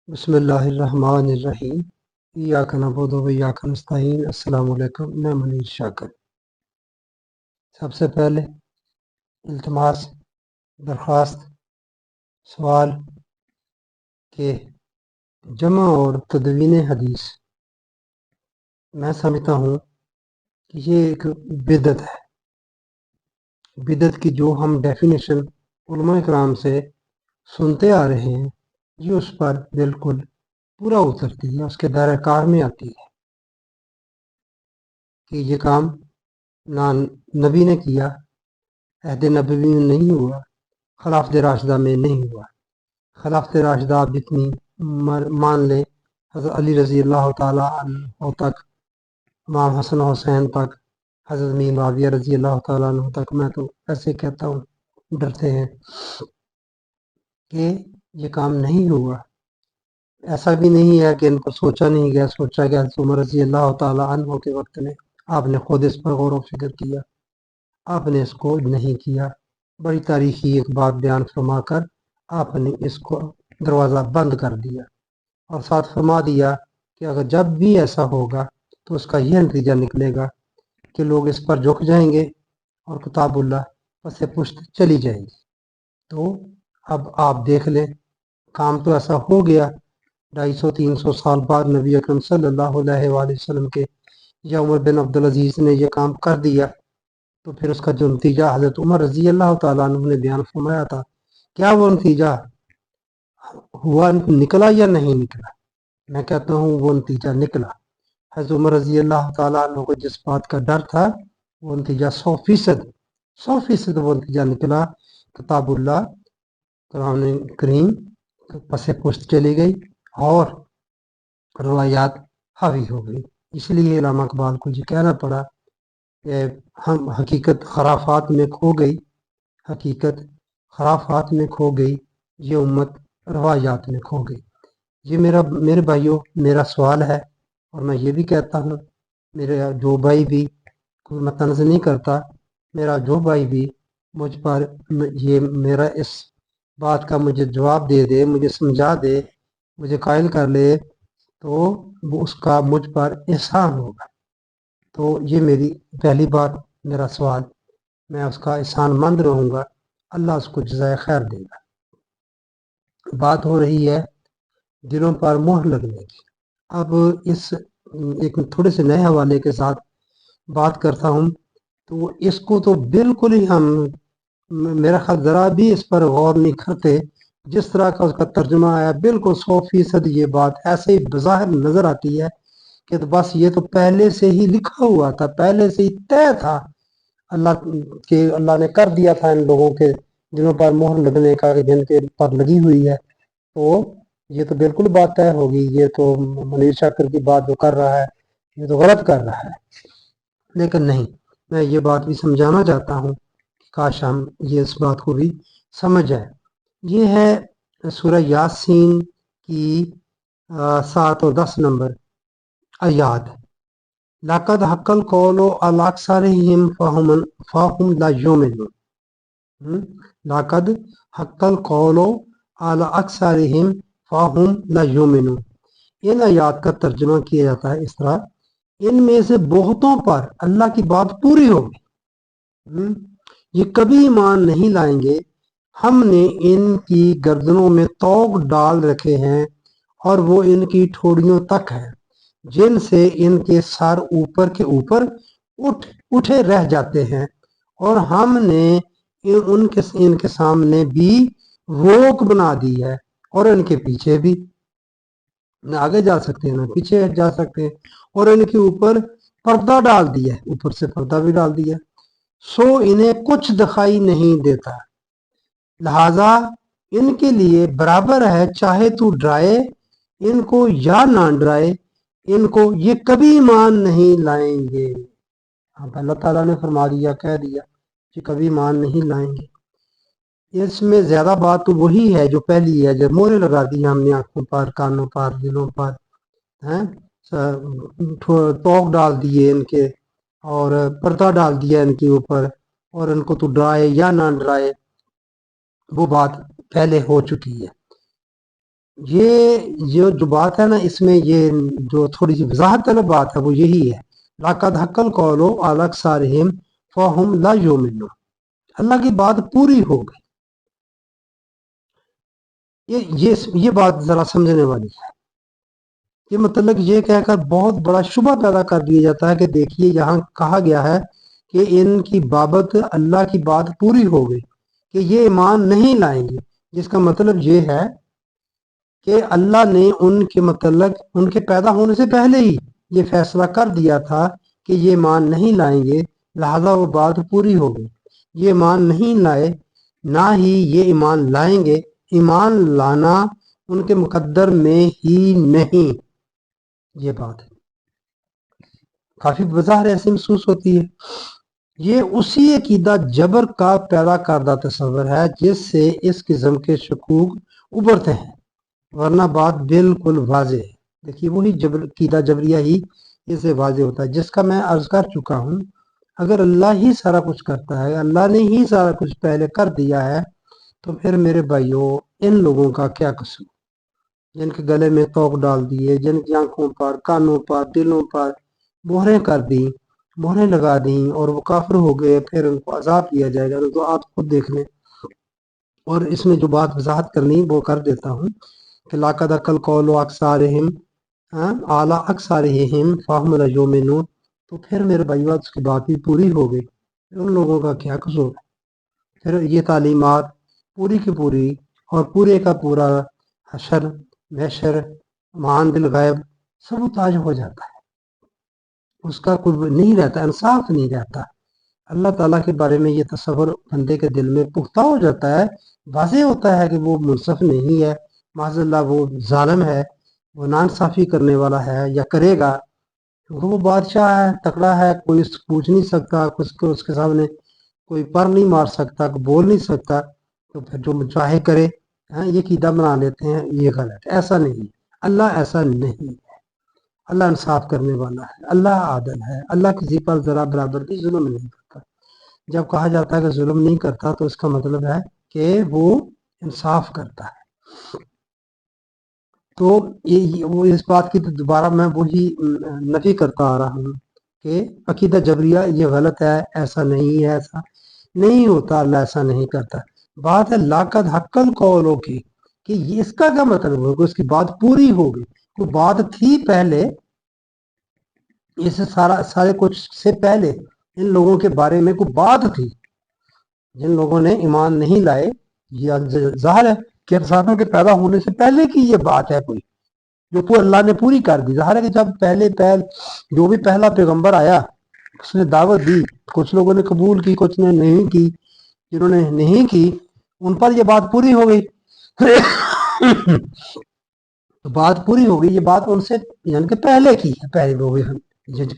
بسم اللہ الرحمن الرحیم ایاک نعبد و ایاک نستعین۔ السلام علیکم، میں منیر شاکر۔ سب سے پہلے التماس، درخواست، سوال کہ جمع اور تدوین حدیث میں سمجھتا ہوں کہ یہ ایک بدعت ہے۔ بدعت کی جو ہم ڈیفینیشن علماء کرام سے سنتے آ رہے ہیں، یہ اس پر بالکل پورا اترتی ہے، اس کے دائرہ کار میں آتی ہے کہ یہ کام نہ نبی نے کیا، عہد نبوی میں نہیں ہوا، خلافت راشدہ میں نہیں ہوا۔ خلافت راشدہ آپ جتنی مان لیں، حضرت علی رضی اللہ تعالیٰ عنہ تک، امام حسن حسین تک، حضرت امیر معاویہ رضی اللہ تعالیٰ عنہ تک، میں تو ایسے کہتا ہوں ڈرتے ہیں کہ یہ کام نہیں ہوا۔ ایسا بھی نہیں ہے کہ ان کو سوچا نہیں گیا، سوچا گیا۔ حضرت عمر رضی اللہ تعالیٰ عنہ کے وقت میں آپ نے خود اس پر غور و فکر کیا، آپ نے اس کو نہیں کیا۔ بڑی تاریخی ایک بات بیان فرما کر آپ نے اس کو دروازہ بند کر دیا، اور ساتھ فرما دیا کہ اگر جب بھی ایسا ہوگا تو اس کا یہ نتیجہ نکلے گا کہ لوگ اس پر جھک جائیں گے اور کتاب اللہ پس پشت چلی جائے گی۔ تو اب آپ دیکھ لیں، کام تو ایسا ہو گیا 250-300 سال بعد نبی اکرم صلی اللہ علیہ وآلہ وسلم کے، یا عمر بن عبدالعزیز نے یہ کام کر دیا، تو پھر اس کا جو نتیجہ حضرت عمر رضی اللہ تعالیٰ عنہ نے بیان فرمایا تھا، کیا وہ نتیجہ ہوا، نکلا یا نہیں نکلا؟ میں کہتا ہوں وہ نتیجہ نکلا۔ حضرت عمر رضی اللہ تعالیٰ عنہ کو جس بات کا ڈر تھا، وہ نتیجہ 100% وہ نتیجہ نکلا۔ کتاب اللہ قرآن کریم پس پشت چلی گئی اور روایات حاوی ہو گئی۔ اس لیے علامہ اقبال کو یہ کہنا پڑا کہ ہم حقیقت خرافات میں کھو گئی، حقیقت خرافات میں کھو گئی، یہ امت روایات میں کھو گئی۔ یہ میرے بھائیوں میرا سوال ہے، اور میں یہ بھی کہتا ہوں، میرے جو بھائی بھی، کوئی میں طنز نہیں کرتا، میرا جو بھائی بھی مجھ پر یہ میرا اس بات کا مجھے جواب دے دے، مجھے سمجھا دے، مجھے قائل کر لے، تو وہ اس کا مجھ پر احسان ہوگا۔ تو یہ میری پہلی بات، میرا سوال، میں اس کا احسان مند رہوں گا، اللہ اس کو جزائے خیر دے گا۔ بات ہو رہی ہے دلوں پر مہر لگنے کی۔ اب اس ایک تھوڑے سے نئے حوالے کے ساتھ بات کرتا ہوں، تو اس کو تو بالکل ہی ہم، میرا خیال ذرا بھی اس پر غور نہیں کرتے۔ جس طرح کا اس کا ترجمہ آیا، بالکل 100% یہ بات ایسے ہی بظاہر نظر آتی ہے کہ تو بس یہ تو پہلے سے ہی لکھا ہوا تھا، پہلے سے ہی طے تھا، اللہ نے کر دیا تھا ان لوگوں کے جنہوں پر مہر لگنے کا، جن کے پر لگی ہوئی ہے۔ تو یہ تو بالکل بات طے ہوگی۔ یہ تو منیر شاکر کی بات جو کر رہا ہے، یہ تو غلط کر رہا ہے۔ لیکن نہیں، میں یہ بات بھی سمجھانا چاہتا ہوں کہ کاش ہم یہ اس بات کو بھی سمجھ جائے۔ یہ ہے سورہ یاسین کی 7 اور 10 نمبر آیات۔ لَقَدْ حَقَّ الْقَوْلُ عَلَىٰ أَكْثَرِهِمْ فَهُمْ لَا يُؤْمِنُونَ۔ لَقَدْ حَقَّ الْقَوْلُ عَلَىٰ أَكْثَرِهِمْ فَهُمْ لَا يُؤْمِنُونَ۔ ان آیات کا ترجمہ کیا جاتا ہے اس طرح، ان میں سے بہتوں پر اللہ کی بات پوری ہوگی، یہ کبھی ایمان نہیں لائیں گے۔ ہم نے ان کی گردنوں میں طوق ڈال رکھے ہیں، اور وہ ان کی ٹھوڑیوں تک ہے، جن سے ان کے سر اوپر کے اوپر اٹھے رہ جاتے ہیں، اور ہم نے ان کے سامنے بھی روک بنا دی ہے، اور ان کے پیچھے بھی، نہ آگے جا سکتے ہیں نہ پیچھے جا سکتے ہیں، اور ان کے اوپر پردہ ڈال دیا ہے، اوپر سے پردہ بھی ڈال دیا، سو انہیں کچھ دکھائی نہیں دیتا، لہذا ان کے لیے برابر ہے، چاہے تو ڈرائے ان کو یا نہ ڈرائے ان کو، یہ کبھی ایمان نہیں لائیں گے۔ اللہ تعالیٰ نے فرما دیا، کہہ دیا کہ کبھی ایمان نہیں لائیں گے۔ اس میں زیادہ بات تو وہی ہے جو پہلی ہے، جب مہریں لگا دی ہم نے آنکھوں پر، کانوں پر، دلوں پر، توق ڈال دیے ان کے، اور پردہ ڈال دیا ان کے اوپر، اور ان کو تو ڈرائے یا نہ ڈرائے، وہ بات پہلے ہو چکی ہے۔ یہ جو بات ہے نا، اس میں یہ جو تھوڑی سی وضاحت طلب بات ہے وہ یہی ہے، لَقَدْ حَقَّ الْقَوْلُ عَلَىٰ أَكْثَرِهِمْ فَهُمْ لَا يُؤْمِنُونَ۔ اللہ کی بات پوری ہو گئی۔ یہ بات ذرا سمجھنے والی ہے۔ یہ مطلب یہ کہہ کر بہت بڑا شبہ پیدا کر دیا جاتا ہے کہ دیکھیے یہاں کہا گیا ہے کہ ان کی بابت اللہ کی بات پوری ہو گئی کہ یہ ایمان نہیں لائیں گے، جس کا مطلب یہ ہے کہ اللہ نے ان کے متعلق ان کے پیدا ہونے سے پہلے ہی یہ فیصلہ کر دیا تھا کہ یہ ایمان نہیں لائیں گے، لہذا وہ بات پوری ہو گئی۔ یہ ایمان نہیں لائے، نہ ہی یہ ایمان لائیں گے۔ ایمان لانا ان کے مقدر میں ہی نہیں۔ یہ بات ہے، کافی بظاہر ایسے محسوس ہوتی ہے۔ یہ اسی عقیدہ جبر کا پیدا کردہ تصور ہے جس سے اس قسم کے شکوک ابھرتے ہیں، ورنہ بات بالکل واضح ہے۔ دیکھیے وہی عقیدہ جبریہ ہی اس سے واضح ہوتا ہے، جس کا میں عرض کر چکا ہوں۔ اگر اللہ ہی سارا کچھ کرتا ہے، اللہ نے ہی سارا کچھ پہلے کر دیا ہے، تو پھر میرے بھائیوں ان لوگوں کا کیا قصور، جن کے گلے میں توق ڈال دیے، جن کی آنکھوں پر، کانوں پر، دلوں پر مہریں کر دیں، مہریں لگا دیں اور وہ کافر ہو گئے، پھر ان کو عذاب دیا جائے گا۔ تو آپ خود دیکھ لیں۔ اور اس میں جو بات وضاحت کرنی وہ کر دیتا ہوں کہ لَقَدْ حَقَّ الْقَوْلُ أَكْثَرِهِمْ عَلَىٰ أَكْثَرِهِمْ فَهُمْ لَا يُؤْمِنُونَ۔ تو پھر میرے بھائیو اس کی بات بھی پوری ہو گئی، ان لوگوں کا کیا قصور ہے؟ پھر یہ تعلیمات پوری کی پوری اور پورے کا پورا حشر محشر معان بالغیب سبوتاج ہو جاتا ہے، اس کا کوئی نہیں رہتا، انصاف نہیں رہتا۔ اللہ تعالیٰ کے بارے میں یہ تصور بندے کے دل میں پختہ ہو جاتا ہے، واضح ہوتا ہے کہ وہ منصف نہیں ہے، معاذ اللہ وہ ظالم ہے، وہ ناانصافی کرنے والا ہے یا کرے گا، کیونکہ وہ بادشاہ ہے، تکڑا ہے، کوئی اس کو پوچھ نہیں سکتا، اس کے سامنے کوئی پر نہیں مار سکتا، کوئی بول نہیں سکتا، تو پھر جو چاہے کرے۔ یہ عقیدہ بنا لیتے ہیں، یہ غلط ہے، ایسا نہیں ہے۔ اللہ ایسا نہیں ہے، اللہ انصاف کرنے والا ہے، اللہ عادل ہے، اللہ کسی پر ذرا برابر بھی ظلم نہیں کرتا۔ جب کہا جاتا ہے کہ ظلم نہیں کرتا تو اس کا مطلب ہے کہ وہ انصاف کرتا ہے۔ تو وہ اس بات کی دوبارہ میں وہی نفی کرتا آ رہا ہوں کہ عقیدہ جبریہ یہ غلط ہے، ایسا نہیں ہے، ایسا نہیں ہوتا، اللہ ایسا نہیں کرتا۔ بات ہے لَقَدْ حَقَّ الْقَوْلُ کی، کہ اس کا کیا مطلب ہوگا؟ اس کی بات پوری ہو گئی، کوئی بات تھی پہلے، اس سارے کچھ سے پہلے ان لوگوں کے بارے میں کوئی بات تھی، جن لوگوں نے ایمان نہیں لائے۔ یہ ظاہر ہے کہ انسانوں کے پیدا ہونے سے پہلے کی یہ بات ہے کوئی، جو اللہ نے پوری کر دی۔ ظاہر ہے کہ جب جو بھی پہلا پیغمبر آیا اس نے دعوت دی، کچھ لوگوں نے قبول کی، کچھ نے نہیں کی۔ جنہوں نے نہیں کی ان پر یہ بات پوری ہو گئی۔ بات پوری ہو گئی، یہ بات ان سے یعنی کہ پہلے کی ہے، پہلے لوگ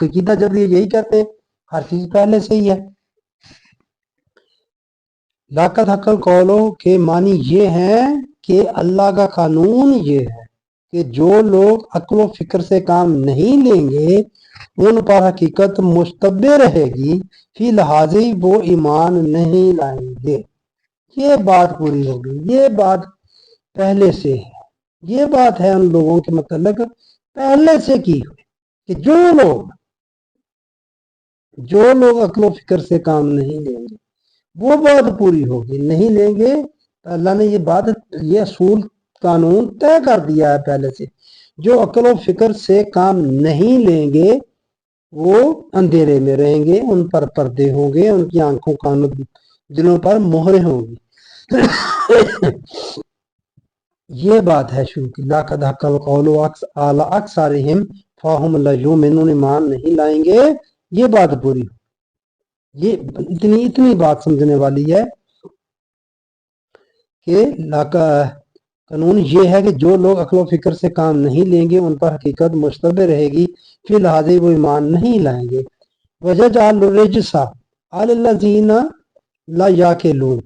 عقیدہ جب یہی کہتے ہیں، ہر چیز پہلے سے ہی ہے۔ لَقَدْ حَقَّ الْقَوْلُ کے معنی یہ ہے کہ اللہ کا قانون یہ ہے کہ جو لوگ عقل و فکر سے کام نہیں لیں گے ان پر حقیقت مشتبہ رہے گی، فی لحاظ وہ ایمان نہیں لائیں گے۔ یہ بات پوری ہو گئی، یہ بات پہلے سے ہے، یہ بات ہے ان لوگوں کے متعلق پہلے سے کی ہوئی کہ جو لوگ عقل و فکر سے کام نہیں لیں گے وہ بات پوری ہوگی، نہیں لیں گے تو اللہ نے یہ اصول قانون طے کر دیا ہے پہلے سے۔ جو عقل و فکر سے کام نہیں لیں گے وہ اندھیرے میں رہیں گے، ان پر پردے ہوں گے، ان کی آنکھوں کانوں دلوں پر مہریں ہوں گی۔ یہ بات ہے شروع کی، لَقَدْ حَقَّ الْقَوْلُ عَلَىٰ أَكْثَرِهِمْ فَهُمْ لَا يُؤْمِنُونَ، ایمان نہیں لائیں گے، یہ بات پوری ہو۔ یہ اتنی بات سمجھنے والی ہے کہ قانون یہ ہے کہ جو لوگ عقل و فکر سے کام نہیں لیں گے ان پر حقیقت مشتبہ رہے گی، فی لحاظ وہ ایمان نہیں لائیں گے۔ وَيَجْعَلُ الرِّجْسَ عَلَى الَّذِينَ لَا يَعْقِلُونَ،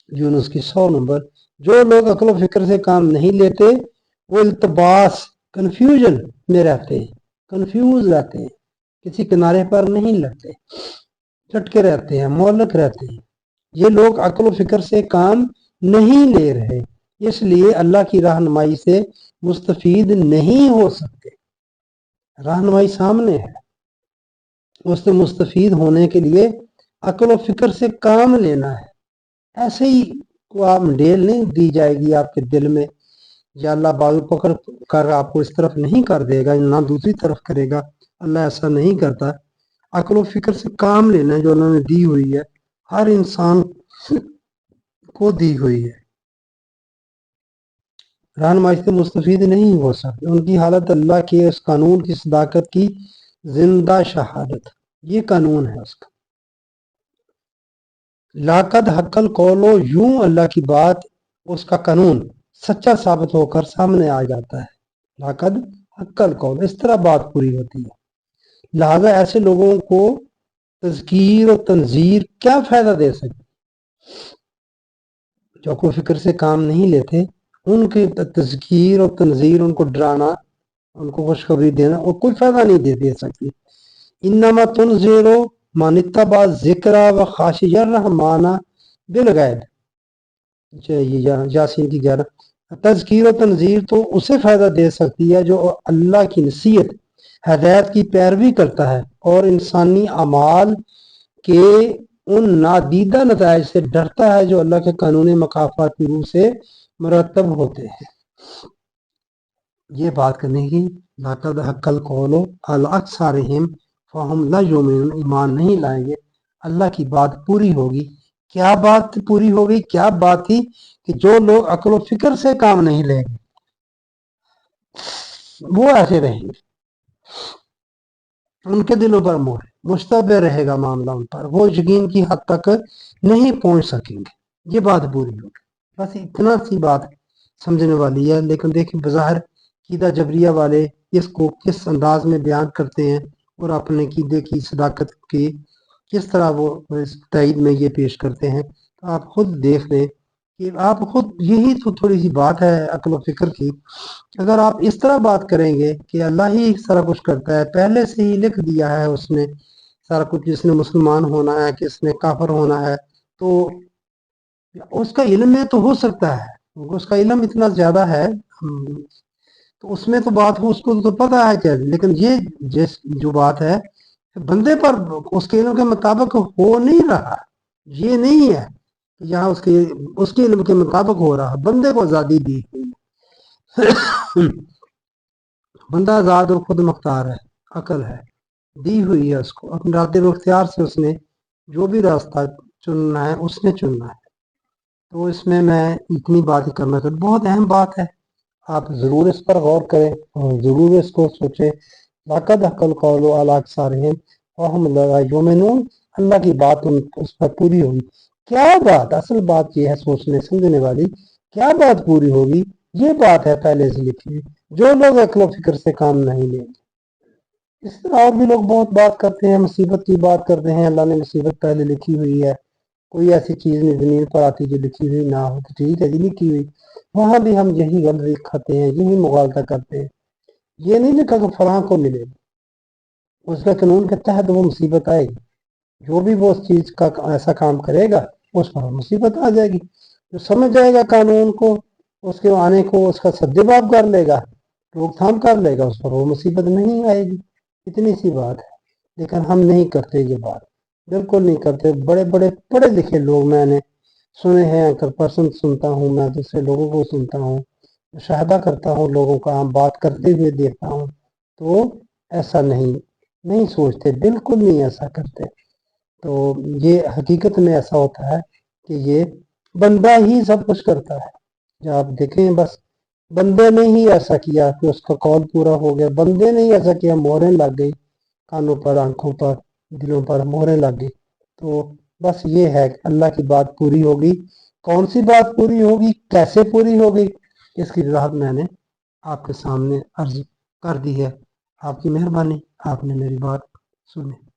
یونس کی 100 نمبر۔ جو لوگ عقل و فکر سے کام نہیں لیتے وہ التباس کنفیوژن میں رہتے ہیں، کنفیوز رہتے ہیں، کسی کنارے پر نہیں لگتے، چٹکے رہتے ہیں، معلق رہتے ہیں۔ یہ لوگ عقل و فکر سے کام نہیں لے رہے، اس لیے اللہ کی رہنمائی سے مستفید نہیں ہو سکتے۔ رہنمائی سامنے ہے، اس سے مستفید ہونے کے لیے عقل و فکر سے کام لینا ہے۔ ایسے ہی کو آپ ڈیل نہیں دی جائے گی آپ کے دل میں، یا اللہ بازو پکڑ کر آپ کو اس طرف نہیں کر دے گا نہ دوسری طرف کرے گا۔ اللہ ایسا نہیں کرتا۔ عقل و فکر سے کام لینا ہے جو انہوں نے دی ہوئی ہے، ہر انسان کو دی ہوئی ہے۔ رہنمائی سے مستفید نہیں ہو سکتے، ان کی حالت اللہ کے اس قانون کی صداقت کی زندہ شہادت، یہ قانون ہے اس کا۔ لاقد حق القول، یوں اللہ کی بات، اس کا قانون سچا ثابت ہو کر سامنے آ جاتا ہے۔ لاقد حق القول، اس طرح بات پوری ہوتی ہے۔ لہذا ایسے لوگوں کو تذکیر و تنذیر کیا فائدہ دے سکتی؟ جو کوئی فکر سے کام نہیں لیتے، ان کی تذکیر اور تنذیر، ان کو ڈرانا، ان کو خوشخبری دینا، اور کوئی فائدہ نہیں دے سکتی۔ انما تنذیر من اتبع ذکر و خاشی الرحمن بالغیب، یاسین کی 11۔ تذکیر و تنذیر تو اسے فائدہ دے سکتی ہے جو اللہ کی نصیحت ہدایت کی پیروی کرتا ہے اور انسانی اعمال کے ان نادیدہ نتائج سے ڈرتا ہے جو اللہ کے قانون مکافات کی روح سے مرتب ہوتے ہیں۔ یہ بات کرنے کی لاقد حق القول علی اکثرہم فہم لا یؤمنون، ایمان نہیں لائیں گے، اللہ کی بات پوری ہوگی۔ کیا بات پوری ہوگی؟ کیا بات تھی؟ کہ جو لوگ عقل و فکر سے کام نہیں لیں گے وہ ایسے رہیں گے، ان کے دلوں پر مہر مشتبہ رہے گا معاملہ ان پر، وہ یقین کی حد تک نہیں پہنچ سکیں گے۔ یہ بات پوری ہوگی۔ بس اتنا سی بات سمجھنے والی ہے، لیکن دیکھیں بظاہر عقیدہ جبریہ والے اس کو کس انداز میں بیان کرتے ہیں اور اپنے عقیدے کی صداقت کی کس طرح وہ تائید میں یہ پیش کرتے ہیں۔ آپ خود دیکھ لیں کہ آپ خود، یہی تو تھوڑی سی بات ہے عقل و فکر کی۔ اگر آپ اس طرح بات کریں گے کہ اللہ ہی سارا کچھ کرتا ہے، پہلے سے ہی لکھ دیا ہے اس نے سارا کچھ، کس نے مسلمان ہونا ہے، کس نے کافر ہونا ہے، تو اس کا علم میں تو ہو سکتا ہے، اس کا علم اتنا زیادہ ہے تو اس میں تو بات ہو، اس کو تو پتہ ہے کیا، لیکن یہ جو بات ہے بندے پر اس کے علم کے مطابق ہو نہیں رہا، یہ نہیں ہے کہ یہاں اس کے علم کے مطابق ہو رہا، بندے کو آزادی دی ہوئی، بندہ آزاد اور خود مختار ہے، عقل ہے دی ہوئی ہے اس کو، اپنے ارادے و اختیار سے اس نے جو بھی راستہ چننا ہے اس نے چننا ہے۔ تو اس میں اتنی بات ہی کرنا چاہتا، بہت اہم بات ہے، آپ ضرور اس پر غور کریں اور ضرور اس کو سوچیں۔ لاقد حق القول علی اکثرہم فہم لا یؤمنون، اللہ کی بات اس پر پوری ہوگی۔ کیا بات؟ اصل بات یہ ہے سوچنے سمجھنے والی، کیا بات پوری ہوگی؟ یہ بات ہے پہلے سے لکھی ہوئی، جو لوگ عقل و فکر سے کام نہیں لیں گے۔ اس طرح اور بھی لوگ بہت بات کرتے ہیں، مصیبت کی بات کرتے ہیں، اللہ نے مصیبت پہلے لکھی ہوئی ہے، کوئی ایسی چیز نہیں زمین پر آتی جو لکھی ہوئی نہ ہو، تو ٹھیک ہے جی لکھی ہوئی، وہاں بھی ہم یہی غلطی کھاتے ہیں، یہی مغالطہ کرتے ہیں۔ یہ نہیں لکھا کہ فلاں کو ملے، اس کے قانون کے تحت وہ مصیبت آئے گی، جو بھی وہ اس چیز کا ایسا کام کرے گا اس پر مصیبت آ جائے گی۔ جو سمجھ جائے گا قانون کو، اس کے آنے کو، اس کا سدباب کر لے گا، روک تھام کر لے گا، اس پر وہ مصیبت نہیں آئے گی۔ اتنی سی بات ہے، لیکن ہم نہیں کرتے یہ بات، بالکل نہیں کرتے۔ بڑے بڑے پڑھے لکھے لوگ میں نے سنے ہیں، اگر پرسن سنتا ہوں، میں دوسرے لوگوں کو سنتا ہوں، مشاہدہ کرتا ہوں، لوگوں کا ہم بات کرتے ہوئے دیکھتا ہوں، تو ایسا نہیں سوچتے، بالکل نہیں ایسا کرتے۔ تو یہ حقیقت میں ایسا ہوتا ہے کہ یہ بندہ ہی سب کچھ کرتا ہے۔ جب آپ دیکھیں بس بندے نے ہی ایسا کیا کہ اس کا قول پورا ہو گیا، بندے نے ہی ایسا کیا، مہریں لگ گئی کانوں پر، آنکھوں پر، دلوں پر مہریں لگ گئی۔ تو بس یہ ہے کہ اللہ کی بات پوری ہوگی۔ کون سی بات پوری ہوگی، کیسے پوری ہوگی، اس کی وضاحت میں نے آپ کے سامنے عرض کر دی ہے۔ آپ کی مہربانی، آپ نے میری بات سنی۔